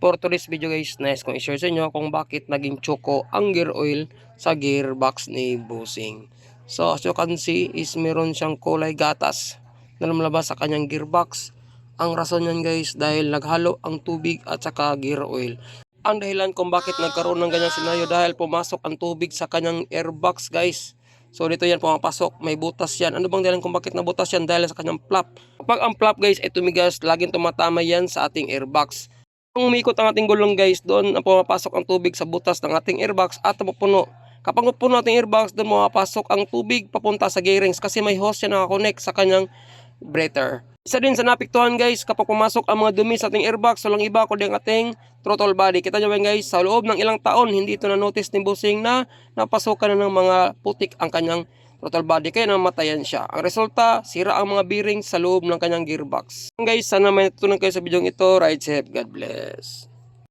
for today's video guys, nice kong i-share sa inyo kung bakit naging choco ang gear oil sa gearbox ni Bossing. So as you can see is meron siyang kulay gatas na lumalabas sa kanyang gearbox. Ang rason niyan guys dahil naghalo ang tubig at saka gear oil. Ang dahilan kung bakit nagkaroon ng ganyang senaryo dahil pumasok ang tubig sa kanyang airbox guys. So dito yan pumapasok, may butas yan. Ano bang dahilan kung bakit nabutas yan? Dahil sa kanyang flap. Kapag ang flap guys ay tumigas, laging tumatama yan sa ating airbox. Kung umikot ang ating gulong guys, doon ang pumapasok ang tubig sa butas ng ating airbox at mapuno. Kapag mapuno ating airbox, doon pumapasok ang tubig papunta sa gearings kasi may hose yan nakakonect sa kanyang breather. Isa din sa napiktuhan guys, kapag pumasok ang mga dumi sa ating airbox, walang iba kundi ang ating throttle body. Kita nyo ba guys, sa loob ng ilang taon, hindi ito na-notice ni Bossing na napasokan na ng mga putik ang kanyang throttle body, kaya namatayan siya. Ang resulta, sira ang mga bearings sa loob ng kanyang gearbox. Guys, sana may natutunan kayo sa video ito. Ride safe, God bless.